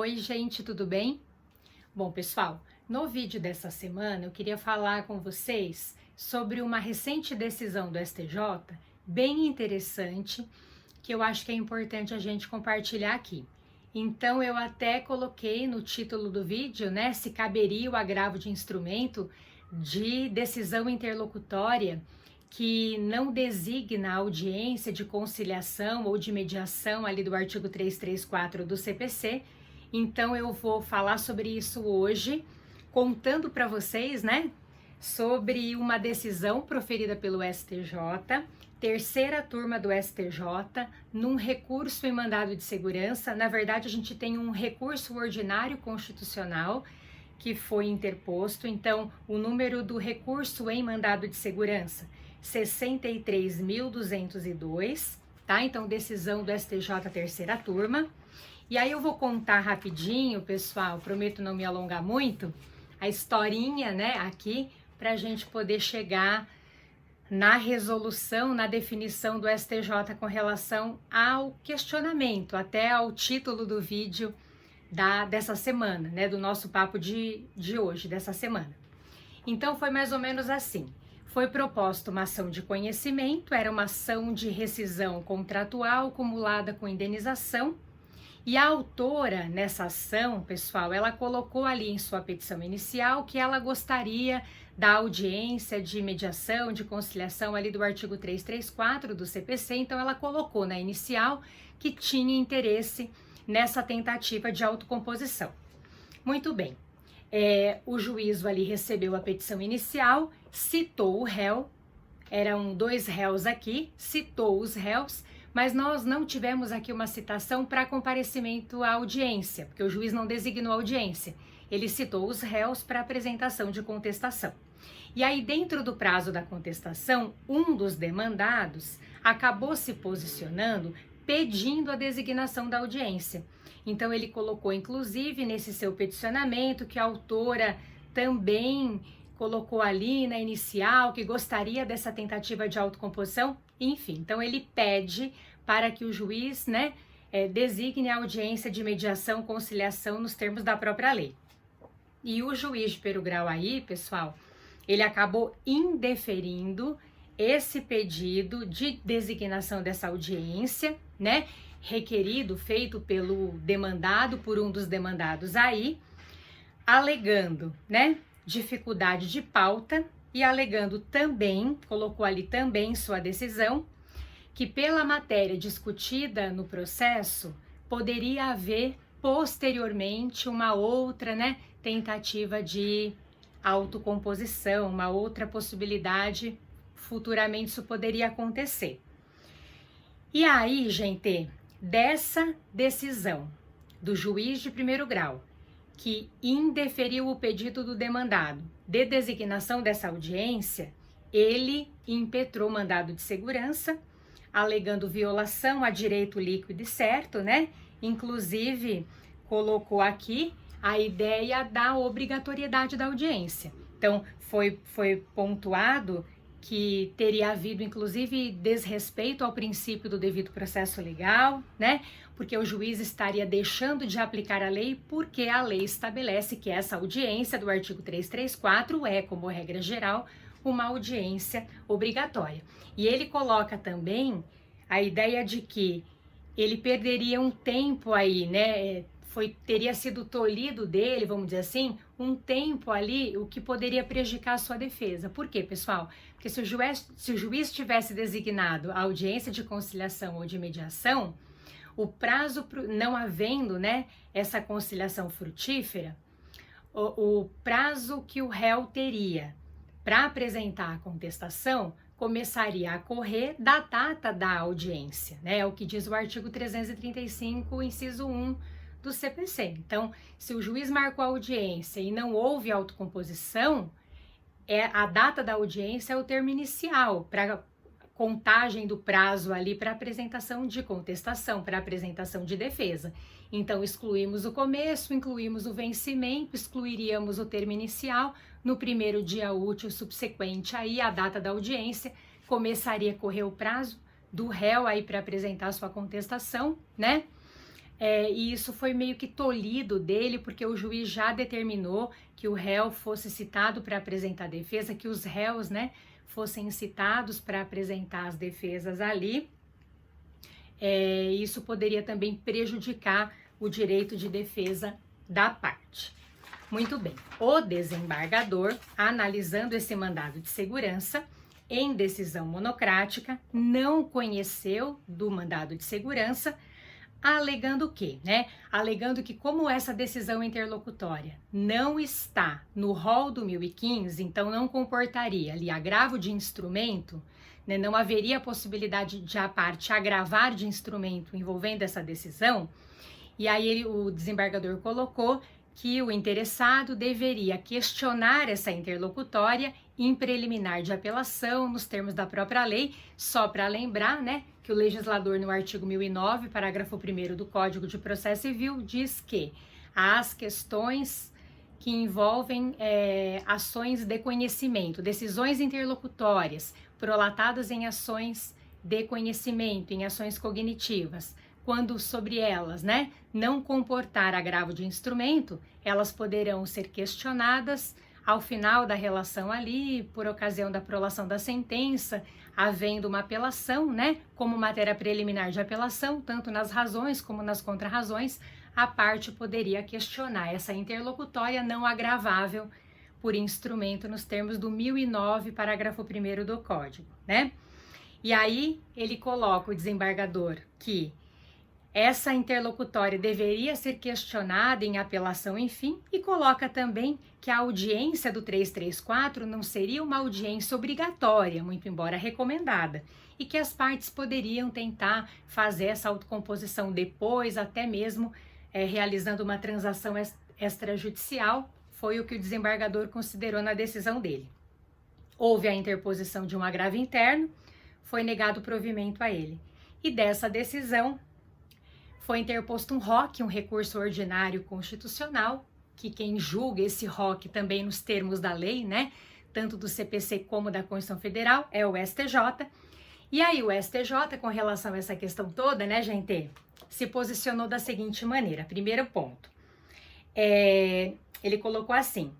Oi, gente, tudo bem? Bom, pessoal, no vídeo dessa semana eu queria falar com vocês sobre uma recente decisão do STJ, bem interessante, que eu acho que é importante a gente compartilhar aqui. Então, eu até coloquei no título do vídeo, né, se caberia o agravo de instrumento de decisão interlocutória que não designa a audiência de conciliação ou de mediação ali do artigo 334 do CPC. Então eu vou falar sobre isso hoje, contando para vocês, né, sobre uma decisão proferida pelo STJ, terceira turma do STJ, num recurso em mandado de segurança. Na verdade, a gente tem um recurso ordinário constitucional que foi interposto. Então, o número do recurso em mandado de segurança, 63.202, tá? Então, decisão do STJ, terceira turma. E aí eu vou contar rapidinho, pessoal, prometo não me alongar muito, a historinha, né, aqui, para a gente poder chegar na resolução, na definição do STJ com relação ao questionamento, até ao título do vídeo dessa semana, né, do nosso papo de hoje, dessa semana. Então, foi mais ou menos assim. Foi proposta uma ação de conhecimento, era uma ação de rescisão contratual acumulada com indenização, e a autora nessa ação, pessoal, ela colocou ali em sua petição inicial que ela gostaria da audiência de mediação, de conciliação ali do artigo 334 do CPC, então ela colocou na inicial que tinha interesse nessa tentativa de autocomposição. Muito bem. O juízo ali recebeu a petição inicial, citou o réu, eram dois réus aqui, citou os réus, mas nós não tivemos aqui uma citação para comparecimento à audiência, porque o juiz não designou audiência. Ele citou os réus para apresentação de contestação. E aí, dentro do prazo da contestação, um dos demandados acabou se posicionando pedindo a designação da audiência. Então, ele colocou, inclusive, nesse seu peticionamento, que a autora também colocou ali na inicial que gostaria dessa tentativa de autocomposição. Enfim, então ele pede para que o juiz, né, designe a audiência de mediação, conciliação nos termos da própria lei. E o juiz de primeiro grau aí, pessoal, ele acabou indeferindo esse pedido de designação dessa audiência, né, requerido, feito pelo demandado, por um dos demandados aí, alegando, né, dificuldade de pauta e alegando também, colocou ali também em sua decisão, que pela matéria discutida no processo, poderia haver posteriormente uma outra, né, tentativa de autocomposição, uma outra possibilidade, futuramente isso poderia acontecer. E aí, gente, dessa decisão do juiz de primeiro grau, que indeferiu o pedido do demandado de designação dessa audiência, ele impetrou mandado de segurança, alegando violação a direito líquido e certo, né? Inclusive, colocou aqui a ideia da obrigatoriedade da audiência. Então, foi pontuado que teria havido, inclusive, desrespeito ao princípio do devido processo legal, né? Porque o juiz estaria deixando de aplicar a lei porque a lei estabelece que essa audiência do artigo 334 é, como regra geral, uma audiência obrigatória. E ele coloca também a ideia de que ele perderia um tempo aí, né? Teria sido tolhido dele, vamos dizer assim, um tempo ali, o que poderia prejudicar a sua defesa. Por quê, pessoal? Porque se o juiz tivesse designado a audiência de conciliação ou de mediação, o prazo, não havendo, né, essa conciliação frutífera, o prazo que o réu teria para apresentar a contestação começaria a correr da data da audiência, né? É o que diz o artigo 335, inciso 1 do CPC. Então, se o juiz marcou a audiência e não houve autocomposição, a data da audiência é o termo inicial para contagem do prazo ali para apresentação de contestação, para apresentação de defesa. Então, excluímos o começo, incluímos o vencimento, excluiríamos o termo inicial. No primeiro dia útil subsequente aí a data da audiência, começaria a correr o prazo do réu aí para apresentar sua contestação, né? e isso foi meio que tolhido dele, porque o juiz já determinou que o réu fosse citado para apresentar a defesa, que os réus, né, fossem citados para apresentar as defesas ali. Isso poderia também prejudicar o direito de defesa da parte. Muito bem, o desembargador, analisando esse mandado de segurança, em decisão monocrática, não conheceu do mandado de segurança, alegando o quê, né? Alegando que como essa decisão interlocutória não está no rol do 1015, então não comportaria ali agravo de instrumento, né? Não haveria possibilidade de a parte agravar de instrumento envolvendo essa decisão, e aí o desembargador colocou que o interessado deveria questionar essa interlocutória em preliminar de apelação, nos termos da própria lei, só para lembrar, né, que o legislador no artigo 1009, parágrafo 1º do Código de Processo Civil, diz que as questões que envolvem ações de conhecimento, decisões interlocutórias, prolatadas em ações de conhecimento, em ações cognitivas, quando sobre elas, né, não comportar agravo de instrumento, elas poderão ser questionadas ao final da relação ali, por ocasião da prolação da sentença, havendo uma apelação, né, como matéria preliminar de apelação, tanto nas razões como nas contrarrazões, a parte poderia questionar essa interlocutória não agravável por instrumento nos termos do 1009, parágrafo 1º do Código, né? E aí ele coloca o desembargador que essa interlocutória deveria ser questionada em apelação, enfim, e coloca também que a audiência do 334 não seria uma audiência obrigatória, muito embora recomendada, e que as partes poderiam tentar fazer essa autocomposição depois, até mesmo realizando uma transação extrajudicial, foi o que o desembargador considerou na decisão dele. Houve a interposição de um agravo interno, foi negado o provimento a ele. E dessa decisão, foi interposto um ROC, um recurso ordinário constitucional, que quem julga esse ROC também nos termos da lei, né, tanto do CPC como da Constituição Federal, é o STJ. E aí o STJ, com relação a essa questão toda, né, gente, se posicionou da seguinte maneira. Primeiro ponto, ele colocou assim,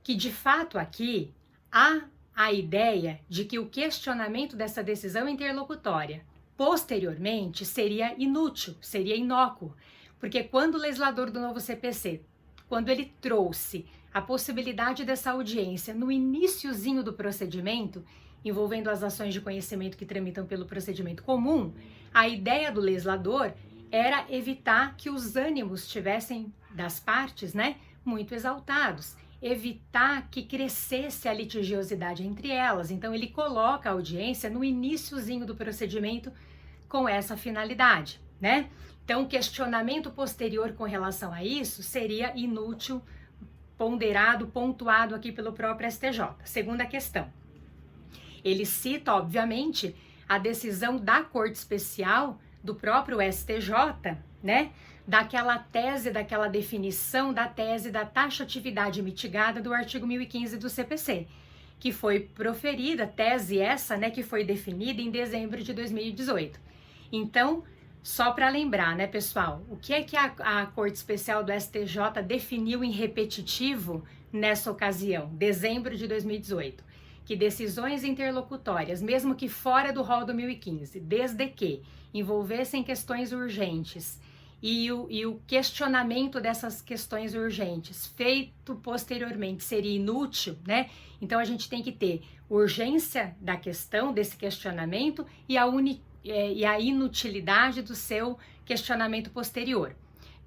que de fato aqui há a ideia de que o questionamento dessa decisão interlocutória posteriormente seria inútil, seria inócuo, porque quando o legislador do novo CPC, quando ele trouxe a possibilidade dessa audiência no iniciozinho do procedimento, envolvendo as ações de conhecimento que tramitam pelo procedimento comum, a ideia do legislador era evitar que os ânimos tivessem das partes, né, muito exaltados, evitar que crescesse a litigiosidade entre elas. Então ele coloca a audiência no iniciozinho do procedimento com essa finalidade, né? Então o questionamento posterior com relação a isso seria inútil, ponderado, pontuado aqui pelo próprio STJ. Segunda questão, ele cita, obviamente, a decisão da Corte Especial do próprio STJ, né? Daquela tese, daquela definição da tese da taxatividade mitigada do artigo 1015 do CPC, que foi proferida, tese essa, né, que foi definida em dezembro de 2018. Então, só para lembrar, né, pessoal, o que é que a Corte Especial do STJ definiu em repetitivo nessa ocasião, dezembro de 2018? Que decisões interlocutórias, mesmo que fora do rol do 1015, desde que envolvessem questões urgentes, e o questionamento dessas questões urgentes feito posteriormente seria inútil, né? Então a gente tem que ter urgência da questão, desse questionamento, e a inutilidade do seu questionamento posterior.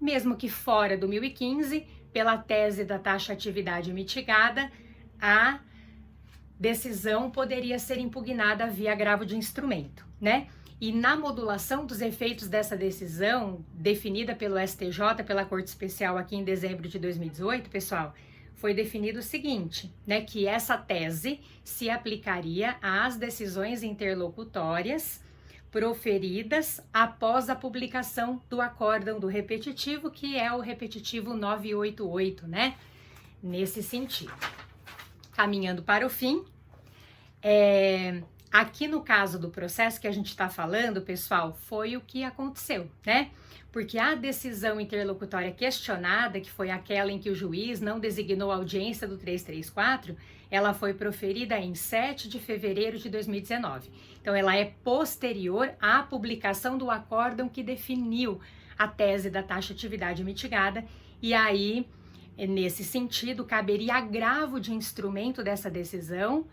Mesmo que fora do 1015, pela tese da taxatividade mitigada, a decisão poderia ser impugnada via agravo de instrumento, né? E na modulação dos efeitos dessa decisão, definida pelo STJ, pela Corte Especial aqui em dezembro de 2018, pessoal, foi definido o seguinte, né, que essa tese se aplicaria às decisões interlocutórias proferidas após a publicação do acórdão do repetitivo, que é o repetitivo 988, né, nesse sentido. Caminhando para o fim, Aqui no caso do processo que a gente está falando, pessoal, foi o que aconteceu, né? Porque a decisão interlocutória questionada, que foi aquela em que o juiz não designou a audiência do 334, ela foi proferida em 7 de fevereiro de 2019. Então, ela é posterior à publicação do acórdão que definiu a tese da taxatividade mitigada, e aí, nesse sentido, caberia agravo de instrumento dessa decisão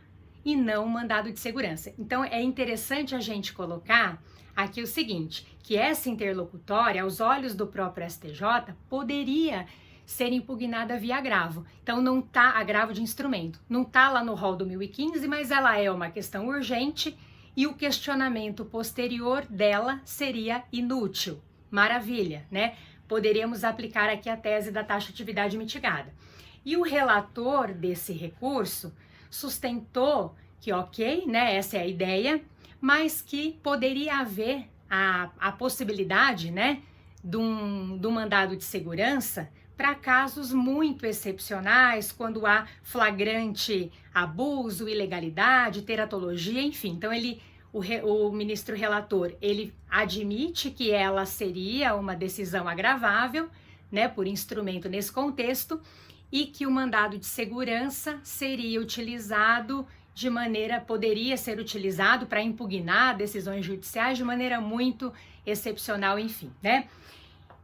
e não mandado de segurança. Então, é interessante a gente colocar aqui o seguinte, que essa interlocutória, aos olhos do próprio STJ, poderia ser impugnada via agravo. Então, não está agravo de instrumento, não está lá no rol do 1015, mas ela é uma questão urgente e o questionamento posterior dela seria inútil. Maravilha, né? Poderíamos aplicar aqui a tese da taxatividade mitigada. E o relator desse recurso sustentou que, ok, né, essa é a ideia, mas que poderia haver a possibilidade, né, do mandado de segurança para casos muito excepcionais, quando há flagrante abuso, ilegalidade, teratologia, enfim. Então, o ministro relator, ele admite que ela seria uma decisão agravável, né, por instrumento nesse contexto, e que o mandado de segurança seria utilizado poderia ser utilizado para impugnar decisões judiciais de maneira muito excepcional, enfim, né?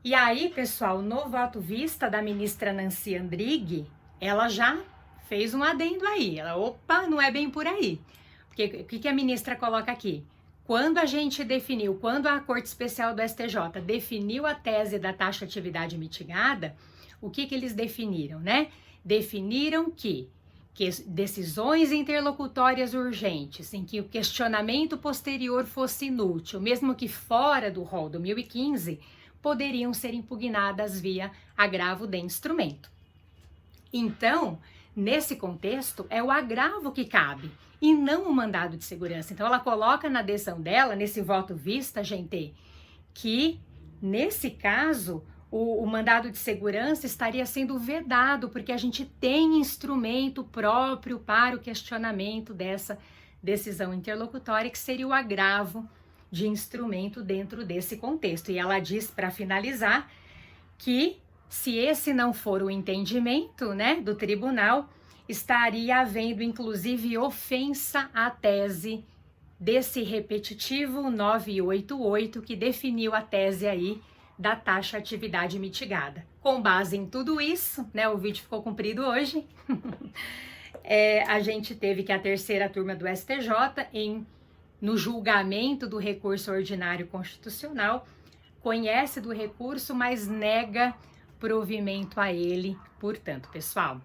E aí, pessoal, no voto vista da ministra Nancy Andrighi, ela já fez um adendo aí. Opa, não é bem por aí. Porque o que a ministra coloca aqui? Quando a Corte Especial do STJ definiu a tese da taxatividade mitigada, o que eles definiram, né? Definiram que decisões interlocutórias urgentes, em que o questionamento posterior fosse inútil, mesmo que fora do rol do 1015, poderiam ser impugnadas via agravo de instrumento. Então, nesse contexto, é o agravo que cabe, e não o mandado de segurança. Então, ela coloca na decisão dela, nesse voto vista, gente, que, nesse caso, o mandado de segurança estaria sendo vedado, porque a gente tem instrumento próprio para o questionamento dessa decisão interlocutória, que seria o agravo de instrumento dentro desse contexto. E ela diz, para finalizar, que se esse não for o entendimento, né, do tribunal, estaria havendo, inclusive, ofensa à tese desse repetitivo 988, que definiu a tese aí da taxatividade mitigada. Com base em tudo isso, né, o vídeo ficou comprido hoje, a gente teve que a terceira turma do STJ, no julgamento do recurso ordinário constitucional, conhece do recurso, mas nega provimento a ele, portanto, pessoal.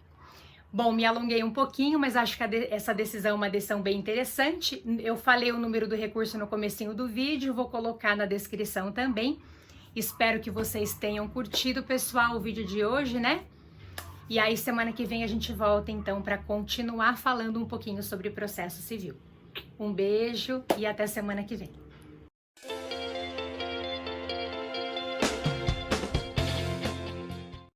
Bom, me alonguei um pouquinho, mas acho que essa decisão é uma decisão bem interessante. Eu falei o número do recurso no comecinho do vídeo, vou colocar na descrição também. Espero que vocês tenham curtido, pessoal, o vídeo de hoje, né? E aí, semana que vem a gente volta, então, para continuar falando um pouquinho sobre processo civil. Um beijo e até semana que vem.